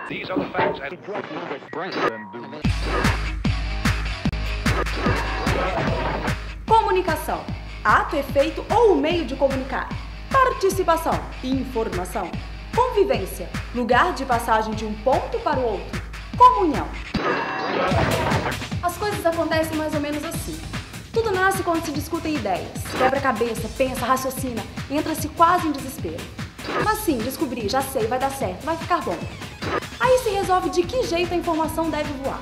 These are the facts and... Comunicação. Ato, efeito ou meio de comunicar. Participação. Informação. Convivência. Lugar de passagem de um ponto para o outro. Comunhão. As coisas acontecem mais ou menos assim. Tudo nasce quando se discutem ideias. Quebra a cabeça, pensa, raciocina, entra-se quase em desespero. Mas sim, descobri, já sei, vai dar certo, vai ficar bom. Aí se resolve de que jeito a informação deve voar.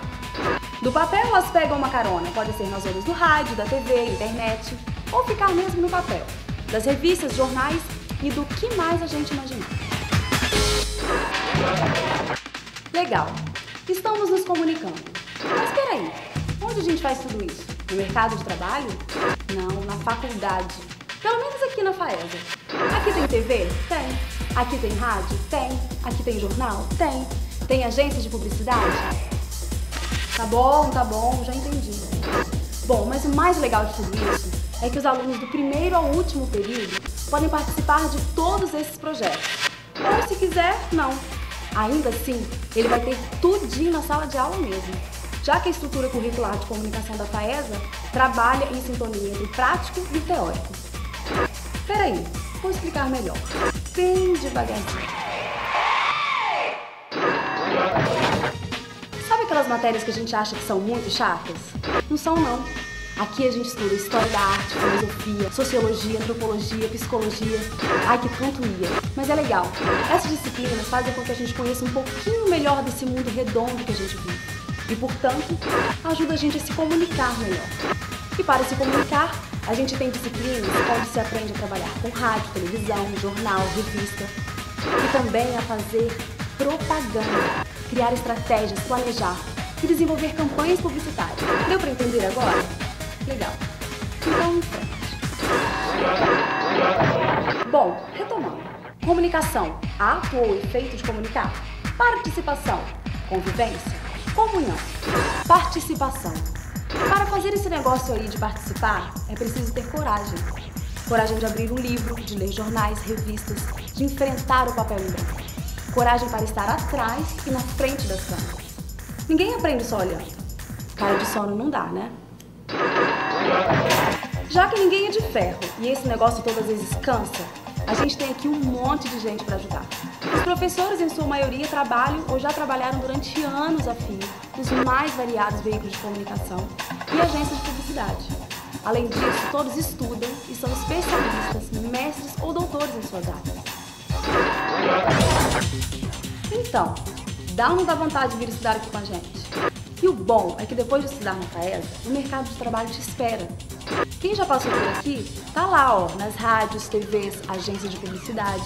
Do papel elas pegam uma carona, pode ser nas ondas do rádio, da TV, internet, ou ficar mesmo no papel, das revistas, jornais e do que mais a gente imaginar. Legal, estamos nos comunicando. Mas peraí, onde a gente faz tudo isso? No mercado de trabalho? Não, na faculdade. Pelo menos aqui na FAESA. Aqui tem TV? Tem. Aqui tem rádio? Tem. Aqui tem jornal? Tem. Tem agência de publicidade? Tá bom, já entendi. Bom, mas o mais legal de tudo isso é que os alunos do primeiro ao último período podem participar de todos esses projetos. Ou se quiser, não. Ainda assim, ele vai ter tudinho na sala de aula mesmo, já que a estrutura curricular de comunicação da FAESA trabalha em sintonia entre o prático e o teórico. Peraí, vou explicar melhor, bem devagarzinho. Sabe aquelas matérias que a gente acha que são muito chatas? Não são, não. Aqui a gente estuda história da arte, filosofia, sociologia, antropologia, psicologia. Ai, que tanto ia. Mas é legal. Essas disciplinas fazem com que a gente conheça um pouquinho melhor desse mundo redondo que a gente vive. E, portanto, ajuda a gente a se comunicar melhor. E para se comunicar, a gente tem disciplinas onde se aprende a trabalhar com rádio, televisão, jornal, revista. E também a fazer propaganda, criar estratégias, planejar e desenvolver campanhas publicitárias. Deu para entender agora? Legal. Então, em frente. Bom, retomando. Comunicação, ato ou efeito de comunicar. Participação, convivência. Comunhão. Participação. Para fazer esse negócio aí de participar, é preciso ter coragem. Coragem de abrir um livro, de ler jornais, revistas, de enfrentar o papel em branco. Coragem para estar atrás e na frente das câmeras. Ninguém aprende só olhando. Cara de sono não dá, né? Já que ninguém é de ferro e esse negócio todas as vezes cansa, a gente tem aqui um monte de gente para ajudar. Os professores, em sua maioria, trabalham ou já trabalharam durante anos a fio nos mais variados veículos de comunicação e agências de publicidade. Além disso, todos estudam e são especialistas, mestres ou doutores em suas áreas. Então, dá ou não dá vontade de vir estudar aqui com a gente? E o bom é que depois de estudar na FAESA, o mercado de trabalho te espera. Quem já passou por aqui, tá lá, ó, nas rádios, TVs, agências de publicidade.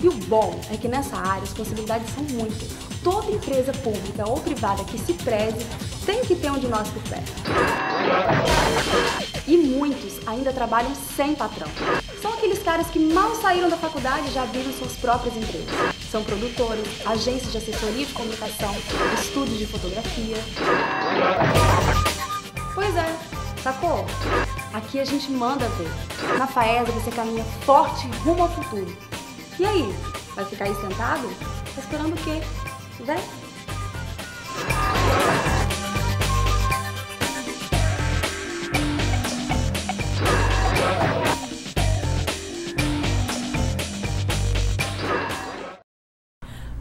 E o bom é que nessa área as possibilidades são muitas. Toda empresa pública ou privada que se preze tem que ter um de nós por perto. E muitos ainda trabalham sem patrão. São aqueles caras que mal saíram da faculdade e já abriram suas próprias empresas. São produtores, agências de assessoria de comunicação, estúdios de fotografia. Pois é, sacou? Aqui a gente manda ver. Na FAESA você caminha forte rumo ao futuro. E aí, vai ficar aí sentado? Tá esperando o quê? Vem!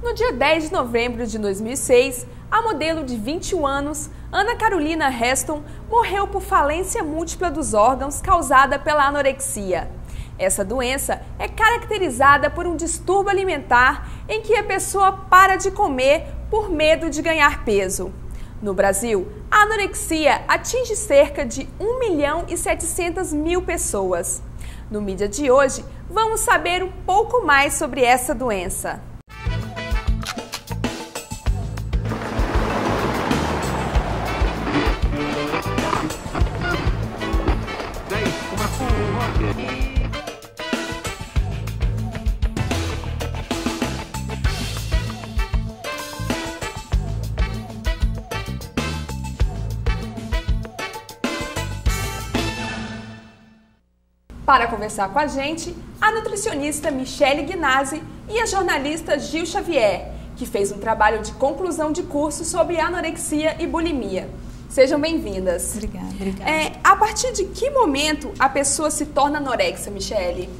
No dia 10 de novembro de 2006, a modelo de 21 anos, Ana Carolina Heston, morreu por falência múltipla dos órgãos causada pela anorexia. Essa doença é caracterizada por um distúrbio alimentar em que a pessoa para de comer por medo de ganhar peso. No Brasil, a anorexia atinge cerca de 1.700.000 pessoas. No Mídia de hoje, vamos saber um pouco mais sobre essa doença. Para conversar com a gente, a nutricionista Michele Guinazzi e a jornalista Gil Xavier, que fez um trabalho de conclusão de curso sobre anorexia e bulimia. Sejam bem-vindas. Obrigada. A partir de que momento a pessoa se torna anorexa, Michele?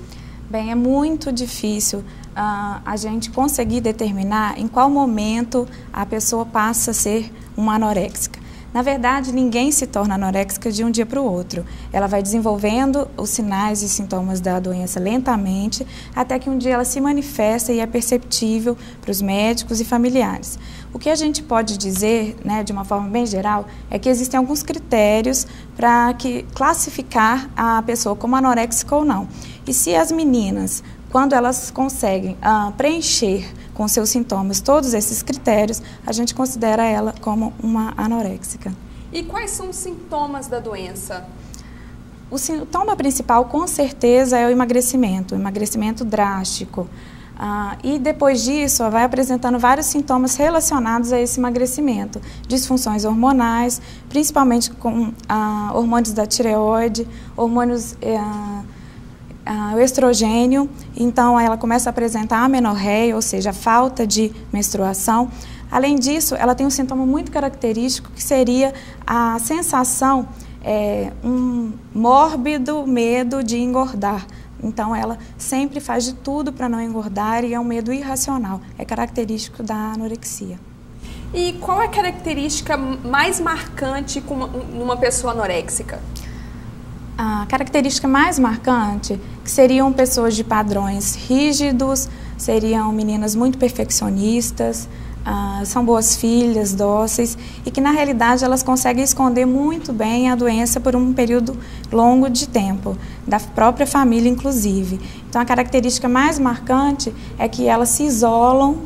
Bem, é muito difícil a gente conseguir determinar em qual momento a pessoa passa a ser uma anoréxica. Na verdade, ninguém se torna anoréxica de um dia para o outro. Ela vai desenvolvendo os sinais e sintomas da doença lentamente, até que um dia ela se manifesta e é perceptível para os médicos e familiares. O que a gente pode dizer, né, de uma forma bem geral, é que existem alguns critérios para classificar a pessoa como anoréxica ou não. E se as meninas, quando elas conseguem preencher com seus sintomas todos esses critérios, a gente considera ela como uma anoréxica. E quais são os sintomas da doença? O sintoma principal, com certeza, é o emagrecimento drástico. E depois disso, vai apresentando vários sintomas relacionados a esse emagrecimento. Disfunções hormonais, principalmente com hormônios da tireoide, hormônios... o estrogênio, então ela começa a apresentar amenorreia, ou seja, a falta de menstruação. Além disso, ela tem um sintoma muito característico que seria a sensação, um mórbido medo de engordar. Então ela sempre faz de tudo para não engordar e é um medo irracional, é característico da anorexia. E qual é a característica mais marcante numa pessoa anoréxica? A característica mais marcante, que seriam pessoas de padrões rígidos, seriam meninas muito perfeccionistas, são boas filhas, dóceis, e que na realidade elas conseguem esconder muito bem a doença por um período longo de tempo, da própria família inclusive. Então a característica mais marcante é que elas se isolam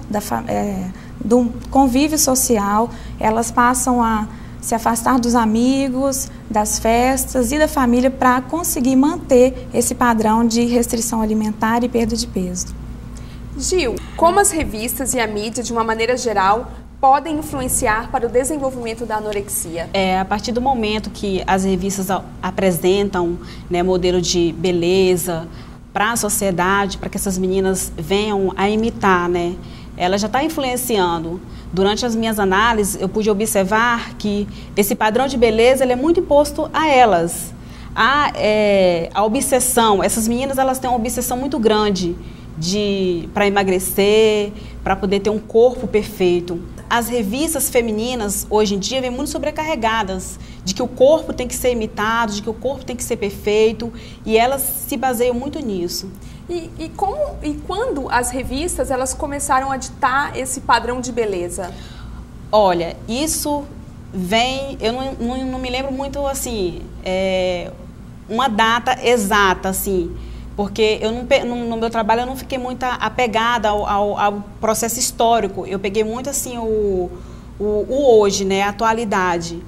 do convívio social, elas passam a se afastar dos amigos, das festas e da família para conseguir manter esse padrão de restrição alimentar e perda de peso. Gil, como as revistas e a mídia, de uma maneira geral, podem influenciar para o desenvolvimento da anorexia? A partir do momento que as revistas apresentam, né, modelo de beleza para a sociedade, para que essas meninas venham a imitar, né, ela já está influenciando. Durante as minhas análises, eu pude observar que esse padrão de beleza ele é muito imposto a elas. A obsessão, essas meninas elas têm uma obsessão muito grande para emagrecer, para poder ter um corpo perfeito. As revistas femininas, hoje em dia, vêm muito sobrecarregadas de que o corpo tem que ser imitado, de que o corpo tem que ser perfeito, e elas se baseiam muito nisso. E quando as revistas elas começaram a ditar esse padrão de beleza? Olha, isso vem, eu não me lembro muito assim, uma data exata assim, porque no meu trabalho eu não fiquei muito apegada ao processo histórico, eu peguei muito assim o hoje, né, a atualidade,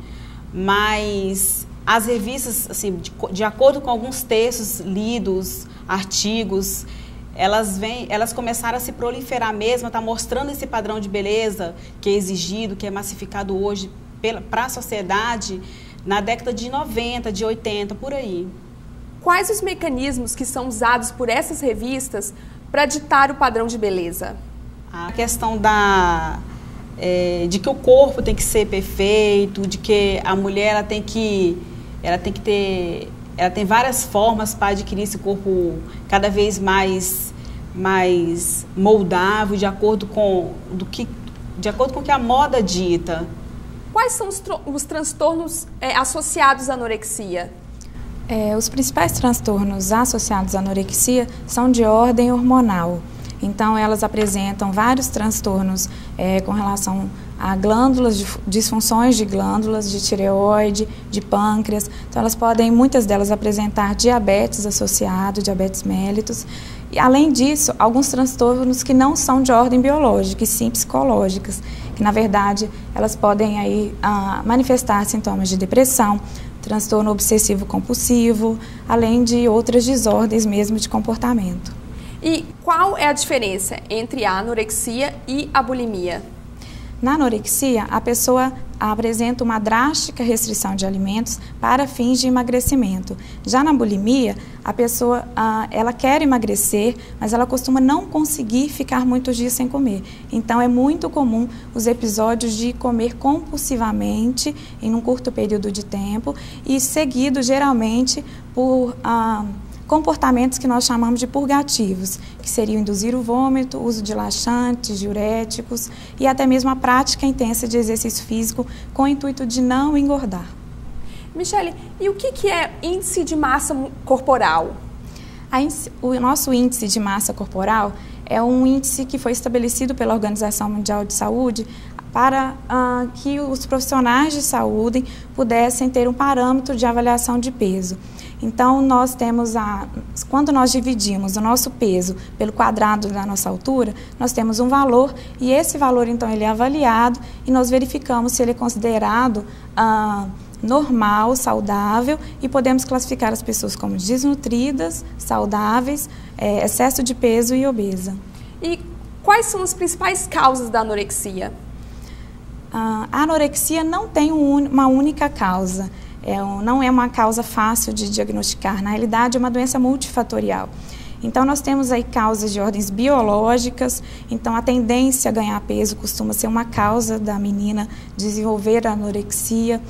mas as revistas, assim, de acordo com alguns textos lidos, artigos, elas começaram a se proliferar mesmo, está mostrando esse padrão de beleza que é exigido, que é massificado hoje para a sociedade na década de 90, de 80, por aí. Quais os mecanismos que são usados por essas revistas para ditar o padrão de beleza? A questão de que o corpo tem que ser perfeito, de que a mulher ela tem várias formas para adquirir esse corpo cada vez mais moldável, de acordo com o que a moda dita. Quais são os transtornos associados à anorexia? Os principais transtornos associados à anorexia são de ordem hormonal. Então, elas apresentam vários transtornos com relação a glândulas, disfunções de glândulas, de tireoide, de pâncreas. Então, elas podem, muitas delas, apresentar diabetes associado, diabetes mellitus. E, além disso, alguns transtornos que não são de ordem biológica, e sim psicológicas, que, na verdade, elas podem aí, manifestar sintomas de depressão, transtorno obsessivo-compulsivo, além de outras desordens mesmo de comportamento. E qual é a diferença entre a anorexia e a bulimia? Na anorexia, a pessoa apresenta uma drástica restrição de alimentos para fins de emagrecimento. Já na bulimia, a pessoa ela quer emagrecer, mas ela costuma não conseguir ficar muitos dias sem comer. Então, é muito comum os episódios de comer compulsivamente em um curto período de tempo e seguido, geralmente, por comportamentos que nós chamamos de purgativos, que seriam induzir o vômito, uso de laxantes, diuréticos e até mesmo a prática intensa de exercício físico com o intuito de não engordar. Michele, e o que é índice de massa corporal? O nosso índice de massa corporal é um índice que foi estabelecido pela Organização Mundial de Saúde para que os profissionais de saúde pudessem ter um parâmetro de avaliação de peso. Então, nós temos quando nós dividimos o nosso peso pelo quadrado da nossa altura, nós temos um valor e esse valor, então, ele é avaliado e nós verificamos se ele é considerado normal, saudável e podemos classificar as pessoas como desnutridas, saudáveis, excesso de peso e obesa. E quais são as principais causas da anorexia? A anorexia não tem uma única causa. Não é uma causa fácil de diagnosticar, na realidade é uma doença multifatorial. Então nós temos aí causas de ordens biológicas, então a tendência a ganhar peso costuma ser uma causa da menina desenvolver a anorexia,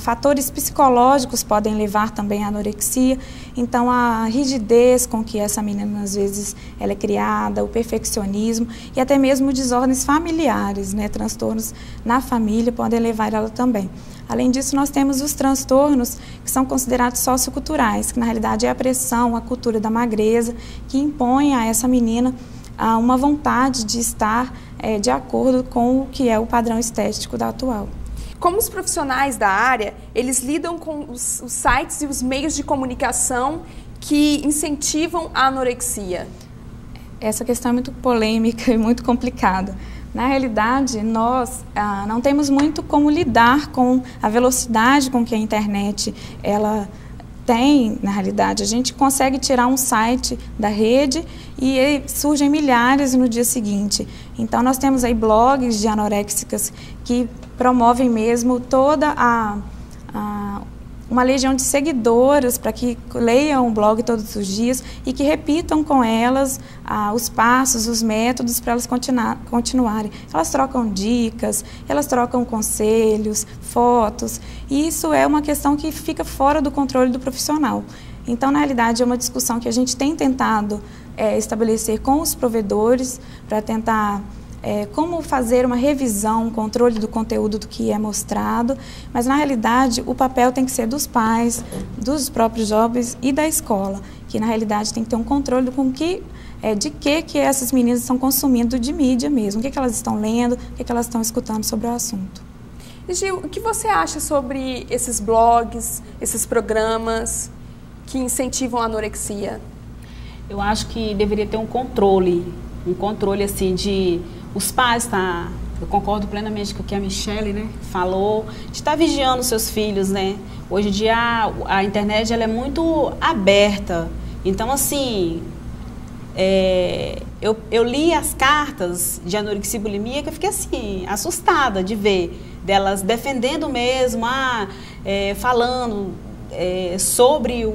fatores psicológicos podem levar também à anorexia, então a rigidez com que essa menina às vezes ela é criada, o perfeccionismo e até mesmo desordens familiares, né, transtornos na família podem levar ela também. Além disso, nós temos os transtornos que são considerados socioculturais, que na realidade é a pressão, a cultura da magreza, que impõe a essa menina uma vontade de estar de acordo com o que é o padrão estético da atual. Como os profissionais da área, eles lidam com os sites e os meios de comunicação que incentivam a anorexia? Essa questão é muito polêmica e muito complicada. Na realidade, nós não temos muito como lidar com a velocidade com que a internet ela tem, na realidade. A gente consegue tirar um site da rede e surgem milhares no dia seguinte. Então, nós temos aí blogs de anoréxicas que promovem mesmo toda uma legião de seguidoras para que leiam o blog todos os dias e que repitam com elas os passos, os métodos para elas continuarem. Elas trocam dicas, elas trocam conselhos, fotos, e isso é uma questão que fica fora do controle do profissional. Então, na realidade, é uma discussão que a gente tem tentado estabelecer com os provedores para tentar como fazer uma revisão, um controle do conteúdo do que é mostrado, mas na realidade o papel tem que ser dos pais, dos próprios jovens e da escola, que na realidade tem que ter um controle de que essas meninas estão consumindo de mídia mesmo, o que elas estão lendo, o que elas estão escutando sobre o assunto. Gil, o que você acha sobre esses blogs, esses programas que incentivam a anorexia? Eu acho que deveria ter um controle assim de os pais, tá? Eu concordo plenamente com o que a Michele, né, falou, de estar vigiando os seus filhos, né? Hoje em dia a internet ela é muito aberta, então assim, eu li as cartas de anorexia e bulimia que eu fiquei assim, assustada de ver delas defendendo mesmo, falando sobre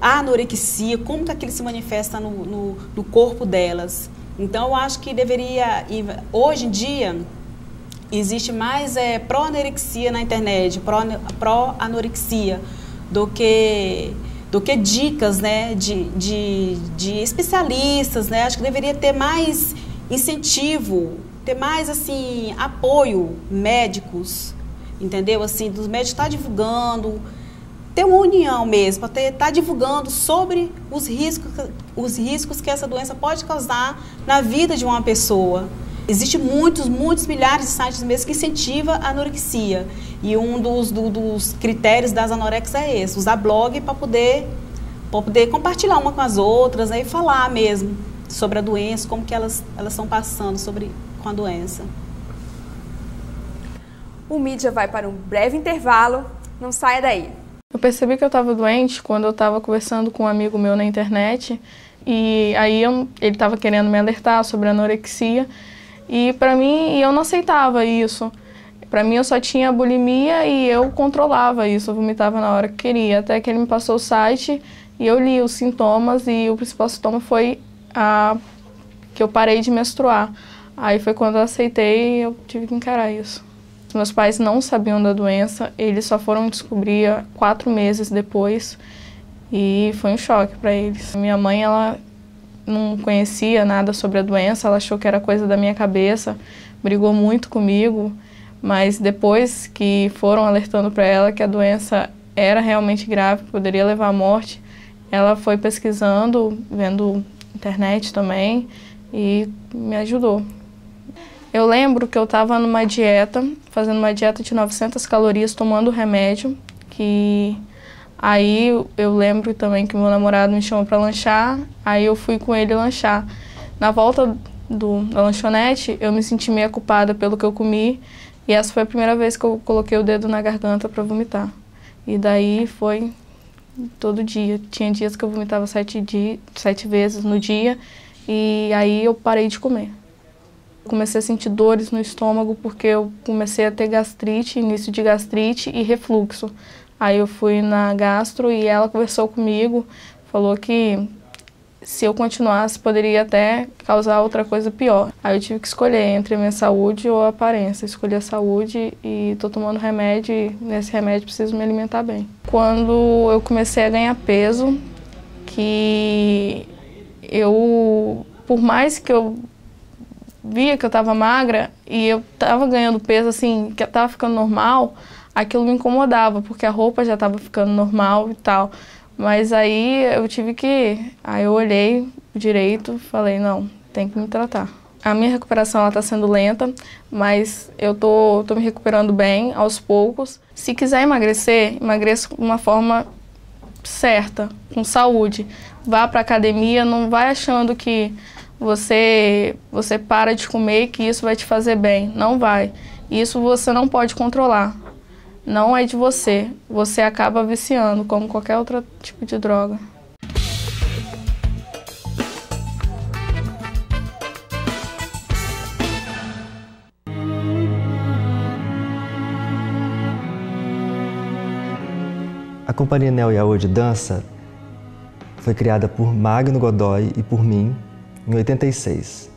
a anorexia, como que aquilo se manifesta no corpo delas. Então, eu acho que deveria, hoje em dia, existe mais pró-anorexia na internet, pró-anorexia, do que dicas, né, de especialistas, né? Acho que deveria ter mais incentivo, ter mais, assim, apoio médicos, entendeu? Assim, dos médicos estar divulgando, ter uma união mesmo, para estar divulgando sobre os riscos que essa doença pode causar na vida de uma pessoa. Existem muitos milhares de sites mesmo que incentivam a anorexia. E um dos critérios das anorexas é esse, usar blog para poder compartilhar uma com as outras, né, e falar mesmo sobre a doença, como que elas estão passando com a doença. O Mídia vai para um breve intervalo, não saia daí. Eu percebi que eu estava doente quando eu estava conversando com um amigo meu na internet e aí ele estava querendo me alertar sobre a anorexia E para mim, eu não aceitava isso. Para mim, eu só tinha bulimia e eu controlava isso, eu vomitava na hora que queria. Até que ele me passou o site e eu li os sintomas e o principal sintoma foi que eu parei de menstruar. Aí foi quando eu aceitei e eu tive que encarar isso. Meus pais não sabiam da doença, eles só foram descobrir 4 meses depois e foi um choque para eles. Minha mãe, ela não conhecia nada sobre a doença, ela achou que era coisa da minha cabeça, brigou muito comigo. Mas depois que foram alertando para ela que a doença era realmente grave, poderia levar à morte, ela foi pesquisando, vendo internet também e me ajudou. Eu lembro que eu estava numa dieta, fazendo uma dieta de 900 calorias, tomando remédio, que aí eu lembro também que meu namorado me chamou para lanchar, aí eu fui com ele lanchar. Na volta da lanchonete, eu me senti meio culpada pelo que eu comi, e essa foi a primeira vez que eu coloquei o dedo na garganta para vomitar. E daí foi todo dia. Tinha dias que eu vomitava 7 vezes no dia e aí eu parei de comer. Comecei a sentir dores no estômago porque eu comecei a ter gastrite, início de gastrite e refluxo. Aí eu fui na gastro e ela conversou comigo, falou que se eu continuasse, poderia até causar outra coisa pior. Aí eu tive que escolher entre a minha saúde ou a aparência. Escolhi a saúde e estou tomando remédio e nesse remédio preciso me alimentar bem. Quando eu comecei a ganhar peso, que por mais que eu via que eu estava magra e eu estava ganhando peso assim, que estava ficando normal, aquilo me incomodava, porque a roupa já estava ficando normal e tal. Mas aí aí eu olhei direito, falei, não, tem que me tratar. A minha recuperação está sendo lenta, mas eu tô me recuperando bem, aos poucos. Se quiser emagrecer, emagreça de uma forma certa, com saúde. Vá para a academia, não vai achando que você para de comer e que isso vai te fazer bem. Não vai. Isso você não pode controlar. Não é de você. Você acaba viciando, como qualquer outro tipo de droga. A Companhia Neo Yaô de Dança foi criada por Magno Godoy e por mim em 86.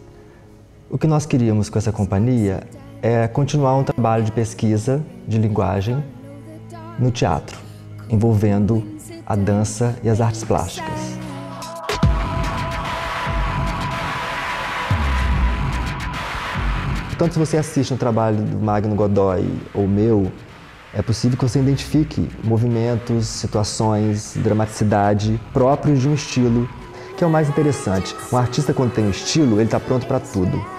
O que nós queríamos com essa companhia é continuar um trabalho de pesquisa de linguagem no teatro, envolvendo a dança e as artes plásticas. Portanto, se você assiste um trabalho do Magno Godoy ou meu, é possível que você identifique movimentos, situações, dramaticidade próprios de um estilo, que é o mais interessante. Um artista, quando tem um estilo, ele está pronto para tudo.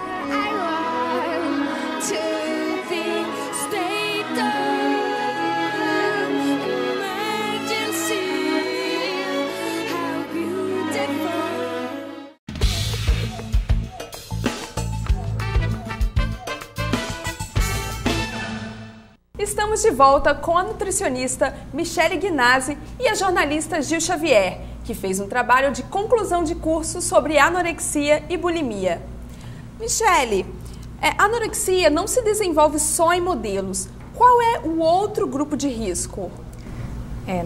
Estamos de volta com a nutricionista Michele Guinazzi e a jornalista Gil Xavier, que fez um trabalho de conclusão de curso sobre anorexia e bulimia. Michele, a anorexia não se desenvolve só em modelos. Qual é o outro grupo de risco?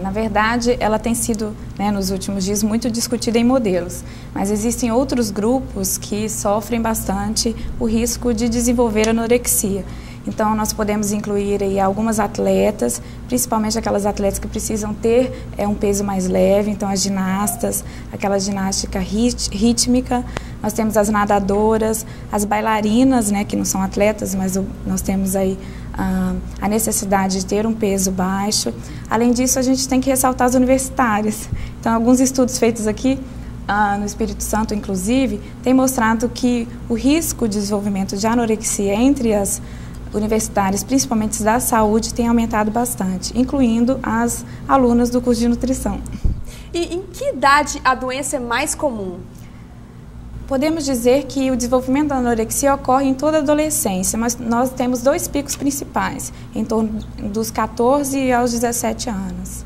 Na verdade, ela tem sido, nos últimos dias, muito discutida em modelos, mas existem outros grupos que sofrem bastante o risco de desenvolver anorexia. Então, nós podemos incluir aí algumas atletas, principalmente aquelas atletas que precisam ter um peso mais leve, então as ginastas, aquela ginástica rítmica, nós temos as nadadoras, as bailarinas, que não são atletas, mas nós temos aí a necessidade de ter um peso baixo. Além disso, a gente tem que ressaltar as universitárias. Então, alguns estudos feitos aqui, no Espírito Santo, inclusive, têm mostrado que o risco de desenvolvimento de anorexia entre as universitárias, principalmente da saúde, tem aumentado bastante, incluindo as alunas do curso de nutrição. E em que idade a doença é mais comum? Podemos dizer que o desenvolvimento da anorexia ocorre em toda a adolescência, mas nós temos 2 picos principais, em torno dos 14 aos 17 anos.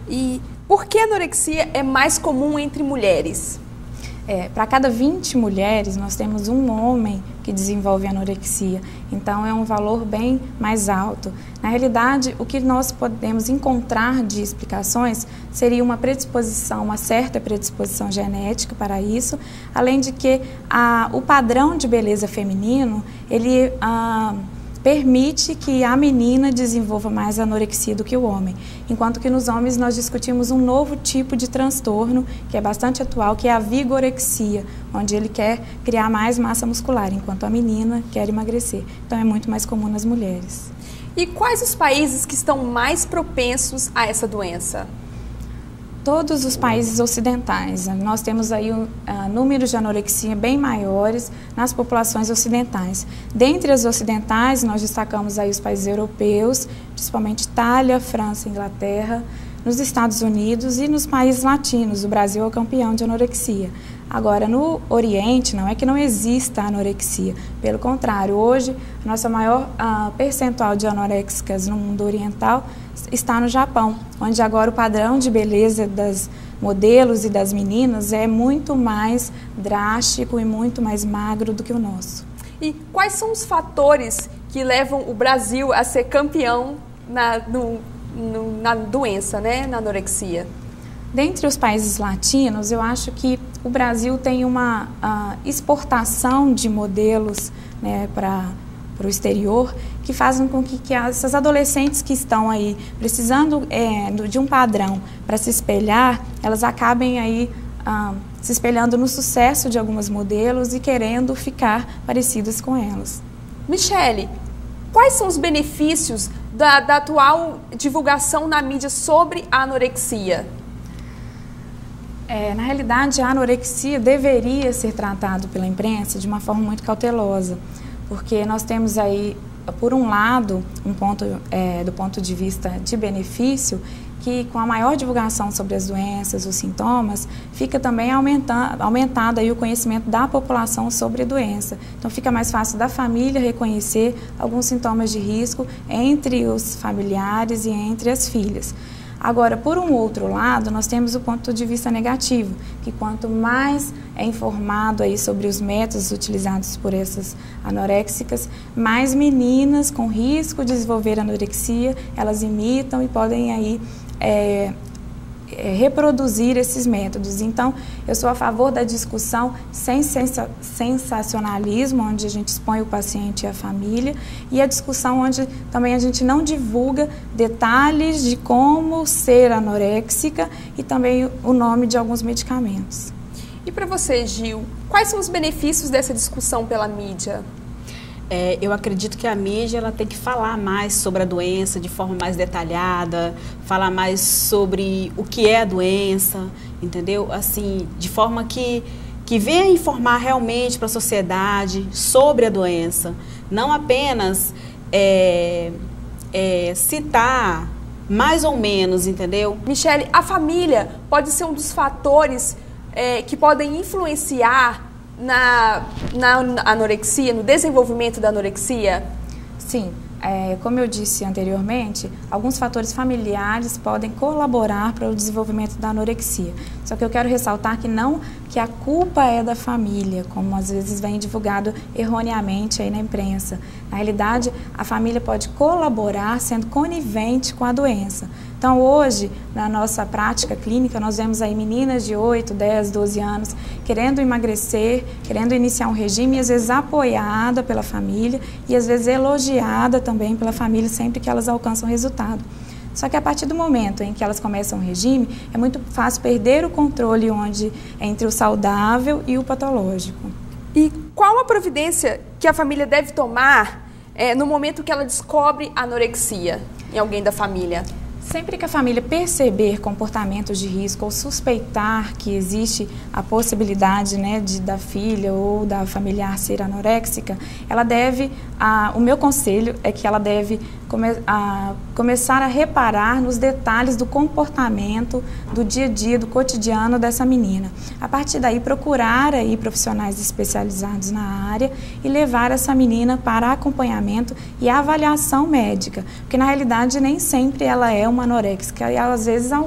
E por que a anorexia é mais comum entre mulheres? Para cada 20 mulheres, nós temos um homem que desenvolve anorexia. Então, é um valor bem mais alto. Na realidade, o que nós podemos encontrar de explicações seria uma predisposição, uma certa predisposição genética para isso, além de que o padrão de beleza feminino, ele permite que a menina desenvolva mais anorexia do que o homem. Enquanto que nos homens nós discutimos um novo tipo de transtorno, que é bastante atual, que é a vigorexia, onde ele quer criar mais massa muscular, enquanto a menina quer emagrecer. Então é muito mais comum nas mulheres. E quais os países que estão mais propensos a essa doença? Todos os países ocidentais. Nós temos aí números de anorexia bem maiores nas populações ocidentais. Dentre as ocidentais, nós destacamos aí os países europeus, principalmente Itália, França, Inglaterra, nos Estados Unidos e nos países latinos. O Brasil é o campeão de anorexia. Agora, no Oriente, não é que não exista anorexia. Pelo contrário, hoje, a nossa maior percentual de anoréxicas no mundo oriental está no Japão, onde agora o padrão de beleza das modelos e das meninas é muito mais drástico e muito mais magro do que o nosso. E quais são os fatores que levam o Brasil a ser campeão na doença, né, na anorexia? Dentre os países latinos, eu acho que o Brasil tem uma exportação de modelos, né, para o exterior, que fazem com que essas adolescentes que estão aí precisando de um padrão para se espelhar, elas acabem aí se espelhando no sucesso de algumas modelos e querendo ficar parecidas com elas. Michele, quais são os benefícios da atual divulgação na mídia sobre a anorexia? Na realidade, a anorexia deveria ser tratada pela imprensa de uma forma muito cautelosa, porque nós temos aí, por um lado, do ponto de vista de benefício, que com a maior divulgação sobre as doenças, os sintomas, fica também aumentado aí o conhecimento da população sobre a doença. Então fica mais fácil da família reconhecer alguns sintomas de risco entre os familiares e entre as filhas. Agora, por um outro lado, nós temos o ponto de vista negativo, que quanto mais é informado aí sobre os métodos utilizados por essas anoréxicas, mais meninas com risco de desenvolver anorexia, elas imitam e podem aí reproduzir esses métodos. Então, eu sou a favor da discussão sem sensacionalismo, onde a gente expõe o paciente e a família, e a discussão onde também a gente não divulga detalhes de como ser anoréxica e também o nome de alguns medicamentos. E para você, Gil, quais são os benefícios dessa discussão pela mídia? Eu acredito que a mídia ela tem que falar mais sobre a doença de forma mais detalhada, falar mais sobre o que é a doença, entendeu? Assim, de forma que venha informar realmente para a sociedade sobre a doença, não apenas citar mais ou menos, entendeu? Michele, a família pode ser um dos fatores que podem influenciar na anorexia, no desenvolvimento da anorexia? Sim, como eu disse anteriormente, alguns fatores familiares podem colaborar para o desenvolvimento da anorexia. Só que eu quero ressaltar que a culpa é da família, como às vezes vem divulgado erroneamente aí na imprensa. Na realidade, a família pode colaborar sendo conivente com a doença. Então, hoje, na nossa prática clínica, nós vemos aí meninas de 8, 10, 12 anos querendo emagrecer, querendo iniciar um regime, e às vezes apoiada pela família e às vezes elogiada também pela família sempre que elas alcançam resultado. Só que a partir do momento em que elas começam o regime, é muito fácil perder o controle entre o saudável e o patológico. E qual a providência que a família deve tomar no momento que ela descobre anorexia em alguém da família? Sempre que a família perceber comportamentos de risco ou suspeitar que existe a possibilidade, né, da filha ou da familiar ser anoréxica, ela deve, o meu conselho é que ela deve começar a reparar nos detalhes do comportamento do dia a dia, do cotidiano dessa menina. A partir daí, procurar aí profissionais especializados na área e levar essa menina para acompanhamento e avaliação médica, porque na realidade nem sempre ela é uma anoréxica, e às vezes há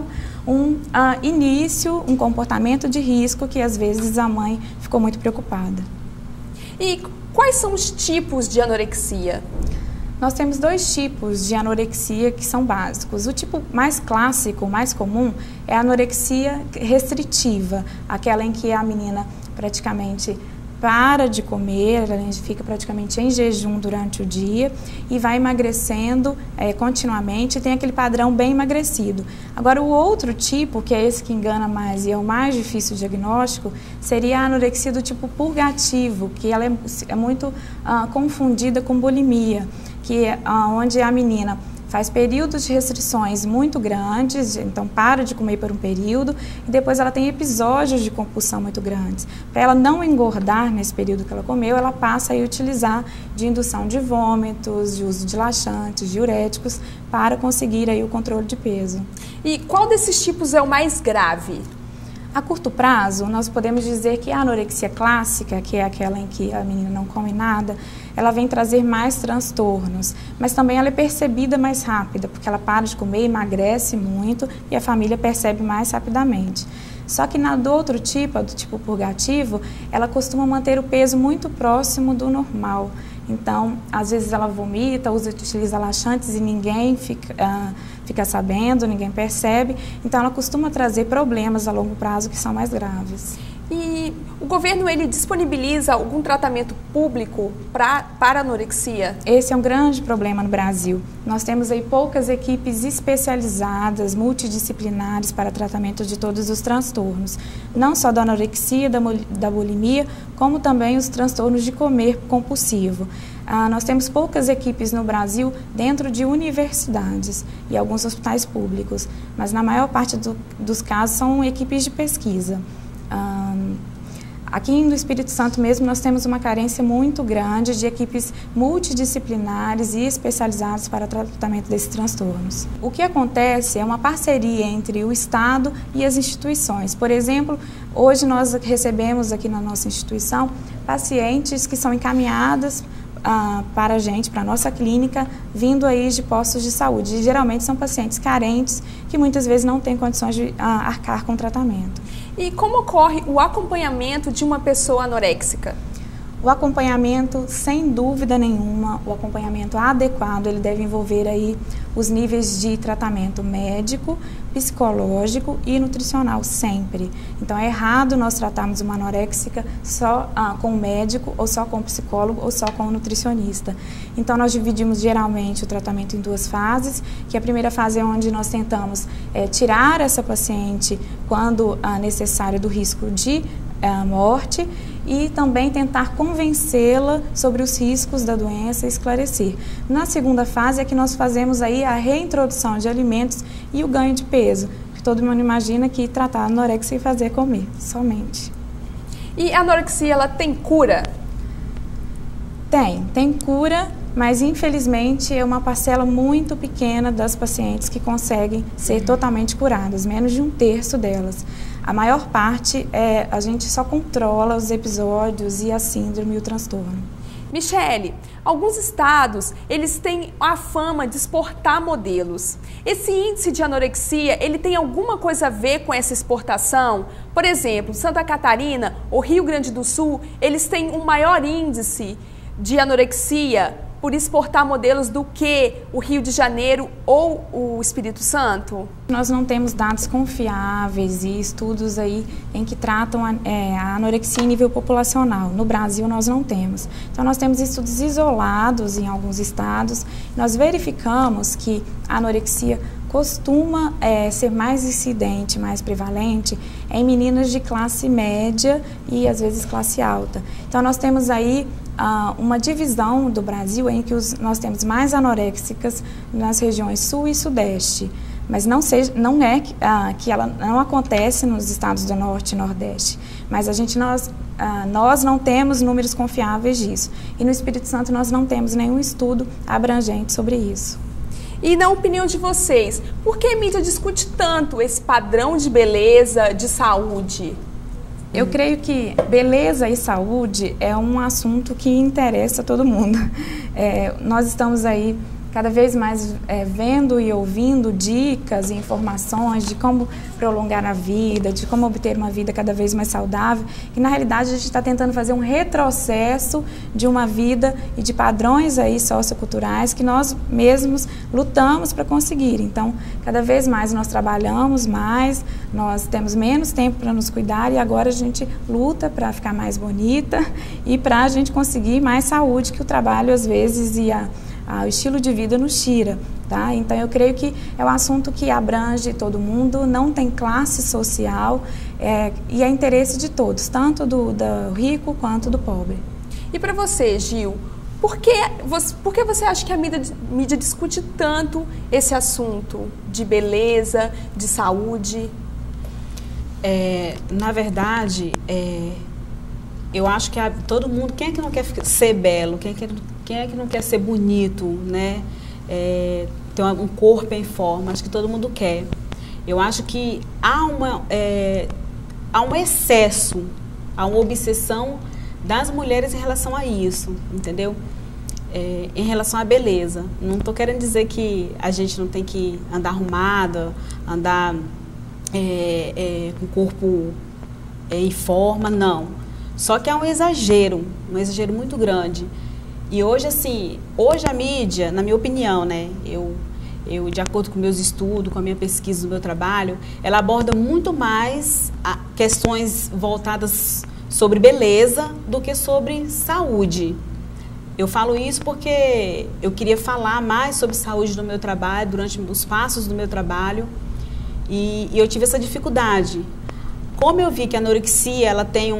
início, um comportamento de risco que às vezes a mãe ficou muito preocupada. E quais são os tipos de anorexia? Nós temos 2 tipos de anorexia que são básicos. O tipo mais clássico, mais comum, é a anorexia restritiva, aquela em que a menina praticamente para de comer, ela fica praticamente em jejum durante o dia e vai emagrecendo continuamente, tem aquele padrão bem emagrecido. Agora, o outro tipo, que é esse que engana mais e é o mais difícil de diagnóstico, seria a anorexia do tipo purgativo, que ela é muito confundida com bulimia, que é onde a menina faz períodos de restrições muito grandes, então para de comer por um período e depois ela tem episódios de compulsão muito grandes. Para ela não engordar nesse período que ela comeu, ela passa a utilizar de indução de vômitos, de uso de laxantes, diuréticos, para conseguir aí o controle de peso. E qual desses tipos é o mais grave? A curto prazo, nós podemos dizer que a anorexia clássica, que é aquela em que a menina não come nada, ela vem trazer mais transtornos, mas também ela é percebida mais rápida, porque ela para de comer, emagrece muito e a família percebe mais rapidamente. Só que do outro tipo, do tipo purgativo, ela costuma manter o peso muito próximo do normal. Então, às vezes ela vomita, utiliza laxantes e ninguém fica sabendo, ninguém percebe. Então, ela costuma trazer problemas a longo prazo que são mais graves. E o governo, ele disponibiliza algum tratamento público para anorexia? Esse é um grande problema no Brasil. Nós temos aí poucas equipes especializadas, multidisciplinares para tratamento de todos os transtornos. Não só da anorexia, da bulimia, como também os transtornos de comer compulsivo. Nós temos poucas equipes no Brasil dentro de universidades e alguns hospitais públicos, mas na maior parte dos casos são equipes de pesquisa. Aqui no Espírito Santo mesmo nós temos uma carência muito grande de equipes multidisciplinares e especializadas para o tratamento desses transtornos. O que acontece é uma parceria entre o Estado e as instituições. Por exemplo, hoje nós recebemos aqui na nossa instituição pacientes que são encaminhadas para a gente, para a nossa clínica, vindo aí de postos de saúde. E, geralmente são pacientes carentes que muitas vezes não têm condições de arcar com o tratamento. E como ocorre o acompanhamento de uma pessoa anoréxica? O acompanhamento, sem dúvida nenhuma, o acompanhamento adequado, ele deve envolver aí os níveis de tratamento médico, psicológico e nutricional, sempre. Então, é errado nós tratarmos uma anoréxica só com o médico, ou só com o psicólogo, ou só com o nutricionista. Então, nós dividimos geralmente o tratamento em 2 fases, que a primeira fase é onde nós tentamos tirar essa paciente quando necessário do risco de morte e também tentar convencê-la sobre os riscos da doença e esclarecer. Na segunda fase é que nós fazemos aí a reintrodução de alimentos e o ganho de peso, porque todo mundo imagina que tratar a anorexia e fazer comer, somente. E a anorexia, ela tem cura? Tem cura, mas infelizmente é uma parcela muito pequena das pacientes que conseguem ser totalmente curadas, menos de 1/3 delas. A maior parte, a gente só controla os episódios e a síndrome e o transtorno. Michele, alguns estados, eles têm a fama de exportar modelos. Esse índice de anorexia, ele tem alguma coisa a ver com essa exportação? Por exemplo, Santa Catarina ou Rio Grande do Sul, eles têm um maior índice de anorexia por exportar modelos do que o Rio de Janeiro ou o Espírito Santo? Nós não temos dados confiáveis e estudos aí em que tratam a anorexia em nível populacional. No Brasil nós não temos. Então nós temos estudos isolados em alguns estados. Nós verificamos que a anorexia costuma ser mais incidente, mais prevalente em meninas de classe média e às vezes classe alta. Então nós temos aí uma divisão do Brasil em que nós temos mais anoréxicas nas regiões sul e sudeste, mas não é que ela não acontece nos estados do norte e nordeste, mas nós não temos números confiáveis disso. E no Espírito Santo nós não temos nenhum estudo abrangente sobre isso. E na opinião de vocês, por que a mídia discute tanto esse padrão de beleza, de saúde? Eu creio que beleza e saúde é um assunto que interessa a todo mundo. Nós estamos aí cada vez mais vendo e ouvindo dicas e informações de como prolongar a vida, de como obter uma vida cada vez mais saudável, que na realidade a gente está tentando fazer um retrocesso de uma vida e de padrões aí socioculturais que nós mesmos lutamos para conseguir. Então, cada vez mais nós trabalhamos mais, nós temos menos tempo para nos cuidar e agora a gente luta para ficar mais bonita e para a gente conseguir mais saúde, que o trabalho às vezes e o estilo de vida nos tira, tá? Então eu creio que é um assunto que abrange todo mundo, não tem classe social e é interesse de todos, tanto do rico quanto do pobre. E para você, Gil, por que você acha que a mídia discute tanto esse assunto de beleza, de saúde? Na verdade, eu acho que todo mundo, quem é que não quer ser belo, quem é que não quer ser bonito, né? Ter um corpo em forma, acho que todo mundo quer. Eu acho que há um excesso, há uma obsessão das mulheres em relação a isso, entendeu? Em relação à beleza. Não estou querendo dizer que a gente não tem que andar arrumada, andar com o corpo em forma, não. Só que é um exagero muito grande. E hoje, assim, a mídia, na minha opinião, né, eu de acordo com meus estudos, com a minha pesquisa do meu trabalho, ela aborda muito mais questões voltadas sobre beleza do que sobre saúde. Eu falo isso porque eu queria falar mais sobre saúde no meu trabalho, durante os passos do meu trabalho, e eu tive essa dificuldade. Como eu vi que a anorexia, ela tem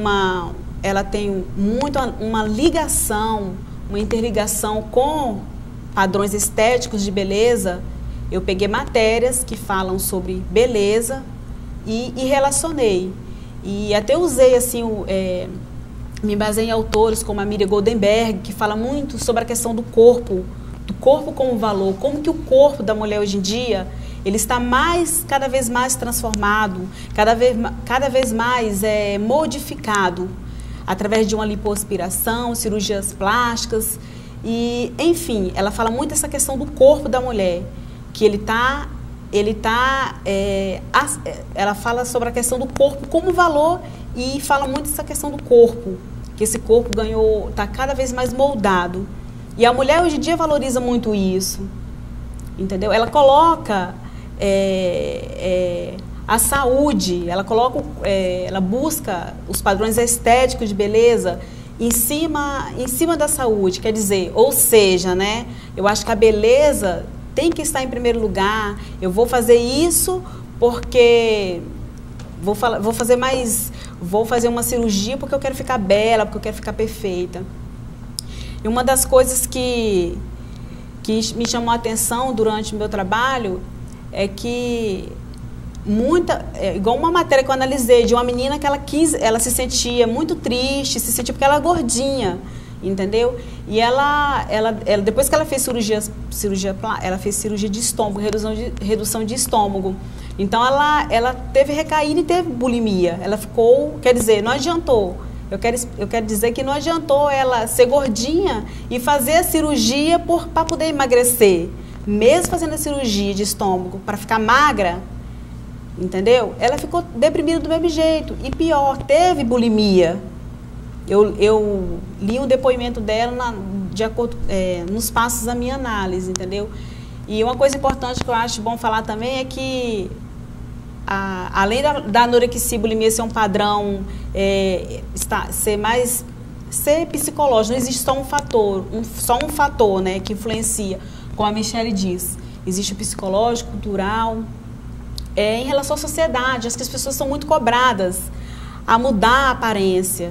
muito uma ligação, uma interligação com padrões estéticos de beleza, eu peguei matérias que falam sobre beleza e relacionei. E até usei, assim, me baseei em autores como a Miriam Goldenberg, que fala muito sobre a questão do corpo como valor, como que o corpo da mulher hoje em dia, ele está cada vez mais transformado, cada vez mais modificado, através de uma lipoaspiração, cirurgias plásticas, e, enfim, ela fala muito dessa questão do corpo da mulher, que ela fala sobre a questão do corpo como valor e fala muito dessa questão do corpo, que esse corpo está cada vez mais moldado. E a mulher hoje em dia valoriza muito isso, entendeu? Ela coloca a saúde, ela busca os padrões estéticos de beleza em cima da saúde, quer dizer, ou seja, né, eu acho que a beleza tem que estar em primeiro lugar. Eu vou fazer isso porque vou fazer uma cirurgia porque eu quero ficar bela, porque eu quero ficar perfeita. E uma das coisas que me chamou a atenção durante o meu trabalho é que igual uma matéria que eu analisei de uma menina que ela se sentia muito triste, se sentia porque ela é gordinha, entendeu? E ela depois que ela fez ela fez cirurgia de estômago, redução de estômago. Então ela teve recaída e teve bulimia. Ela ficou, quer dizer, não adiantou. Eu quero dizer que não adiantou ela ser gordinha e fazer a cirurgia para poder emagrecer. Mesmo fazendo a cirurgia de estômago para ficar magra, entendeu? Ela ficou deprimida do mesmo jeito. E pior, teve bulimia. Eu li um depoimento dela de acordo, nos passos da minha análise, entendeu? E uma coisa importante que eu acho bom falar também é que, além da anorexia e bulimia ser um padrão, ser psicológico, não existe só um fator, né, que influencia, como a Michele diz. Existe o psicológico, cultural. Em relação à sociedade, acho que as pessoas são muito cobradas a mudar a aparência.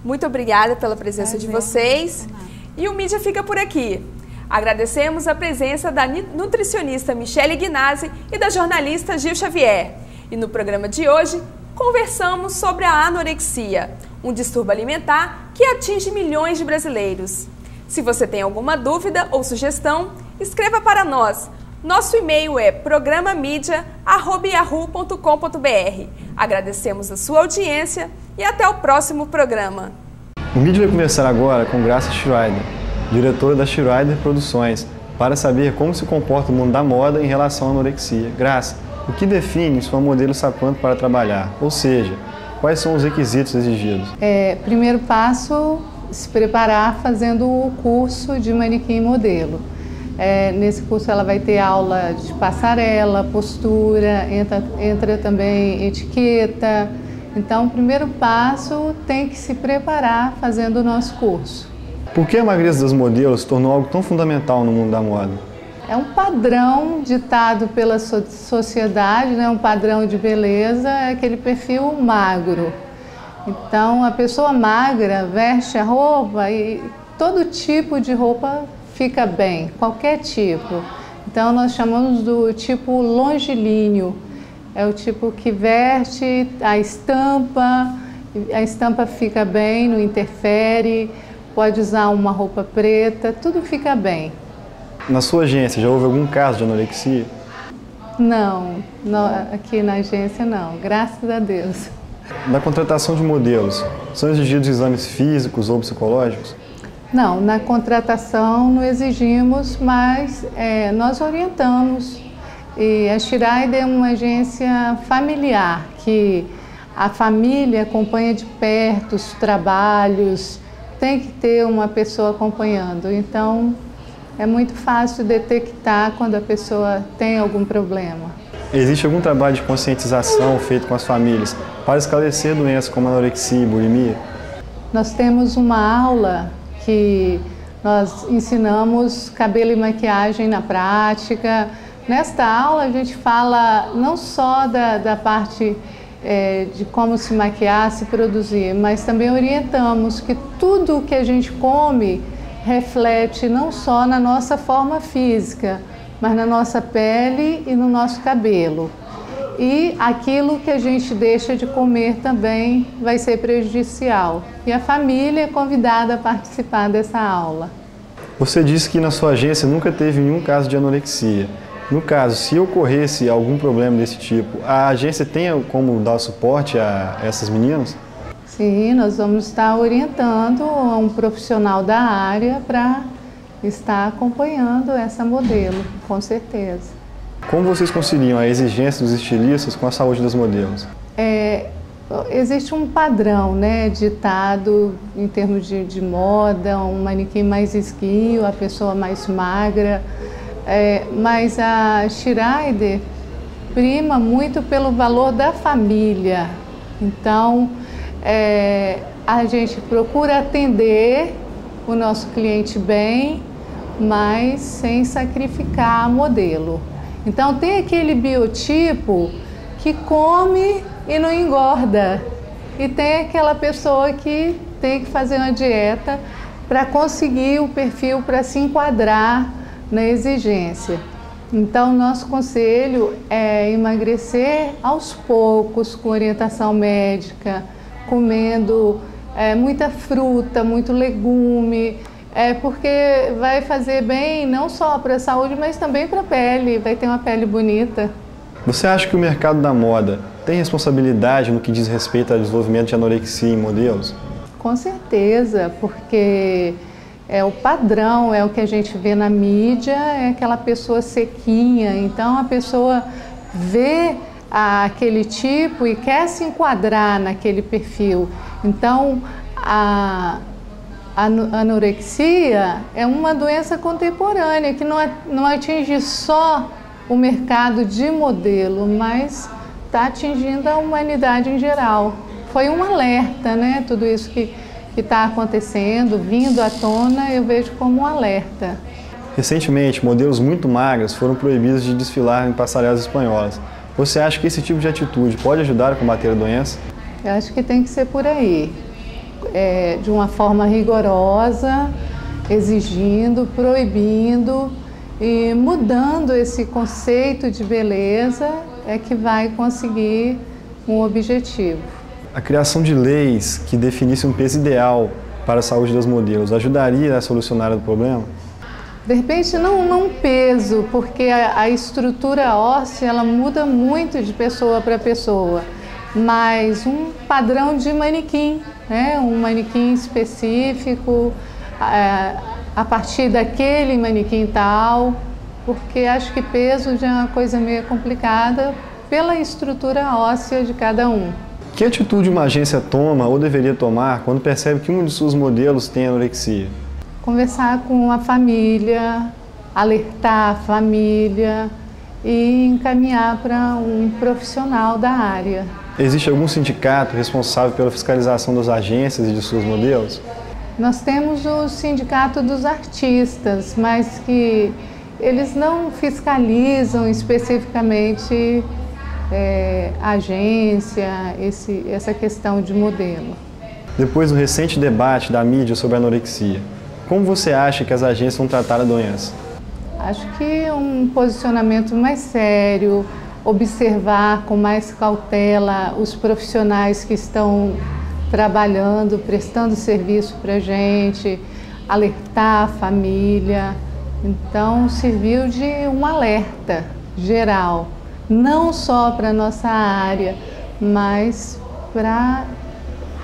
Muito obrigada pela presença de vocês. E o Mídia fica por aqui. Agradecemos a presença da nutricionista Michele Guinazzi e da jornalista Gil Xavier. E no programa de hoje, conversamos sobre a anorexia, um distúrbio alimentar que atinge milhões de brasileiros. Se você tem alguma dúvida ou sugestão, escreva para nós. Nosso e-mail é programamedia@yahoo.com.br. Agradecemos a sua audiência e até o próximo programa. O Mídia vai conversar agora com Graça Schroeder, diretora da Schroeder Produções, para saber como se comporta o mundo da moda em relação à anorexia. Graça, o que define se uma modelo está pronta para trabalhar? Ou seja, quais são os requisitos exigidos? Primeiro passo, se preparar fazendo o curso de manequim modelo. Nesse curso ela vai ter aula de passarela, postura, entra também etiqueta. Então, o primeiro passo tem que se preparar fazendo o nosso curso. Por que a magreza das modelos se tornou algo tão fundamental no mundo da moda? É um padrão ditado pela sociedade, né? Um padrão de beleza, é aquele perfil magro. Então, a pessoa magra veste a roupa e todo tipo de roupa fica bem, qualquer tipo. Então, nós chamamos do tipo longilíneo. É o tipo que veste a estampa fica bem, não interfere, pode usar uma roupa preta, tudo fica bem. Na sua agência, já houve algum caso de anorexia? Não, aqui na agência não, graças a Deus. Na contratação de modelos, são exigidos exames físicos ou psicológicos? Não, na contratação não exigimos, mas nós orientamos. E a Schreider é uma agência familiar, que a família acompanha de perto os trabalhos, tem que ter uma pessoa acompanhando. Então, é muito fácil detectar quando a pessoa tem algum problema. Existe algum trabalho de conscientização feito com as famílias para esclarecer doenças como anorexia e bulimia? Nós temos uma aula que nós ensinamos cabelo e maquiagem na prática. Nesta aula a gente fala não só da parte de como se maquiar, se produzir, mas também orientamos que tudo que a gente come reflete não só na nossa forma física, mas na nossa pele e no nosso cabelo. E aquilo que a gente deixa de comer também vai ser prejudicial. E a família é convidada a participar dessa aula. Você disse que na sua agência nunca teve nenhum caso de anorexia. No caso, se ocorresse algum problema desse tipo, a agência tem como dar suporte a essas meninas? Sim, nós vamos estar orientando um profissional da área para estar acompanhando essa modelo, com certeza. Como vocês conciliam a exigência dos estilistas com a saúde das modelos? Existe um padrão, né, ditado em termos de moda, um manequim mais esguio, a pessoa mais magra. Mas a Schreider prima muito pelo valor da família. Então, a gente procura atender o nosso cliente bem, mas sem sacrificar a modelo. Então, tem aquele biotipo que come e não engorda. E tem aquela pessoa que tem que fazer uma dieta para conseguir o perfil, para se enquadrar na exigência. Então, nosso conselho é emagrecer aos poucos, com orientação médica, comendo muita fruta, muito legume, porque vai fazer bem não só para a saúde, mas também para a pele, vai ter uma pele bonita. Você acha que o mercado da moda tem responsabilidade no que diz respeito ao desenvolvimento de anorexia em modelos? Com certeza, porque o padrão, é o que a gente vê na mídia, é aquela pessoa sequinha. Então a pessoa vê aquele tipo e quer se enquadrar naquele perfil. Então a anorexia é uma doença contemporânea que não atinge só o mercado de modelo, mas está atingindo a humanidade em geral. Foi um alerta, né? Tudo isso que está acontecendo, vindo à tona, eu vejo como um alerta. Recentemente, modelos muito magras foram proibidos de desfilar em passarelas espanholas. Você acha que esse tipo de atitude pode ajudar a combater a doença? Eu acho que tem que ser por aí, de uma forma rigorosa, exigindo, proibindo e mudando esse conceito de beleza é que vai conseguir um objetivo. A criação de leis que definissem um peso ideal para a saúde das modelos ajudaria a solucionar o problema? De repente não um peso, porque a estrutura óssea ela muda muito de pessoa para pessoa, mas um padrão de manequim, né? Um manequim específico, a partir daquele manequim tal, porque acho que peso já é uma coisa meio complicada pela estrutura óssea de cada um. Que atitude uma agência toma ou deveria tomar quando percebe que um de seus modelos tem anorexia? Conversar com a família, alertar a família e encaminhar para um profissional da área. Existe algum sindicato responsável pela fiscalização das agências e de seus modelos? Nós temos o Sindicato dos Artistas, mas que eles não fiscalizam especificamente a agência, essa questão de modelo. Depois do recente debate da mídia sobre a anorexia, como você acha que as agências vão tratar a doença? Acho que um posicionamento mais sério, observar com mais cautela os profissionais que estão trabalhando, prestando serviço para a gente, alertar a família. Então, serviu de um alerta geral, não só para a nossa área, mas para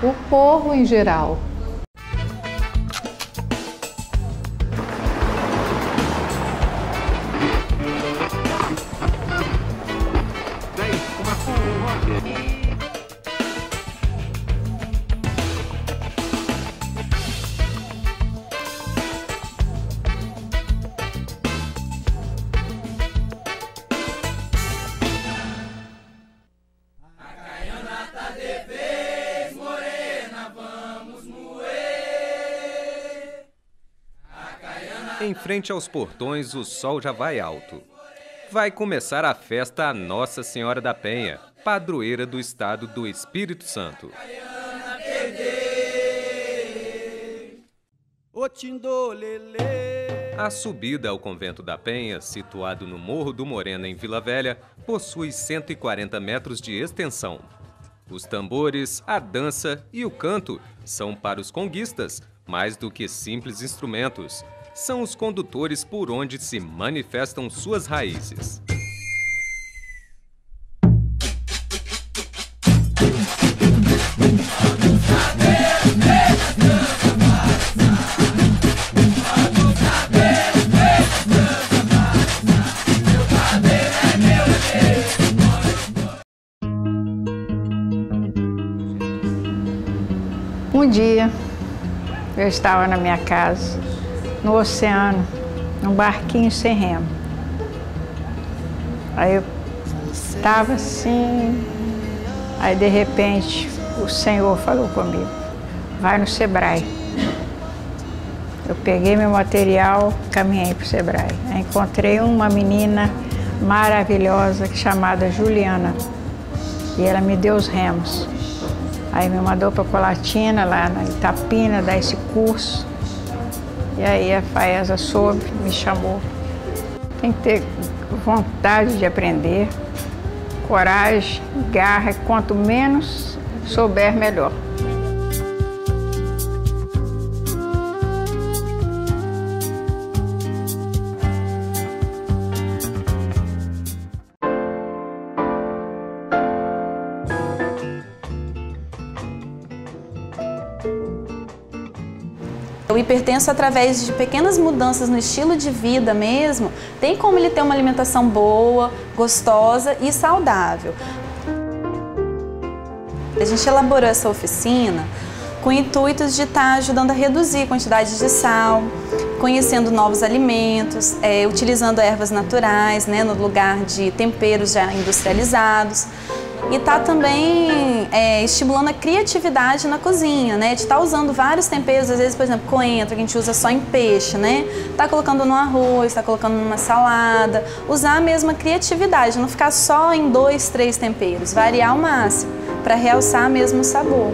o povo em geral. Em frente aos portões, o sol já vai alto. Vai começar a festa a Nossa Senhora da Penha, padroeira do estado do Espírito Santo. A subida ao Convento da Penha, situado no Morro do Morena, em Vila Velha, possui 140 metros de extensão. Os tambores, a dança e o canto são para os conguistas mais do que simples instrumentos. São os condutores por onde se manifestam suas raízes. Um dia, eu estava na minha casa, no oceano, num barquinho sem remo. Aí eu estava assim, aí de repente o Senhor falou comigo, vai no Sebrae. Eu peguei meu material, caminhei para o Sebrae. Aí encontrei uma menina maravilhosa chamada Juliana e ela me deu os remos. Aí me mandou para Colatina, lá na Itapina, dar esse curso. E aí a Faesa soube, me chamou. Tem que ter vontade de aprender, coragem, garra, e quanto menos souber, melhor. O hipertenso, através de pequenas mudanças no estilo de vida mesmo, tem como ele ter uma alimentação boa, gostosa e saudável. A gente elaborou essa oficina com intuitos de estar ajudando a reduzir a quantidade de sal, conhecendo novos alimentos, utilizando ervas naturais, né, no lugar de temperos já industrializados. E tá também estimulando a criatividade na cozinha, né? De estar usando vários temperos, às vezes, por exemplo, coentro, que a gente usa só em peixe, né? Tá colocando no arroz, tá colocando numa salada. Usar a mesma criatividade, não ficar só em 2, 3 temperos. Variar ao máximo, para realçar mesmo o sabor.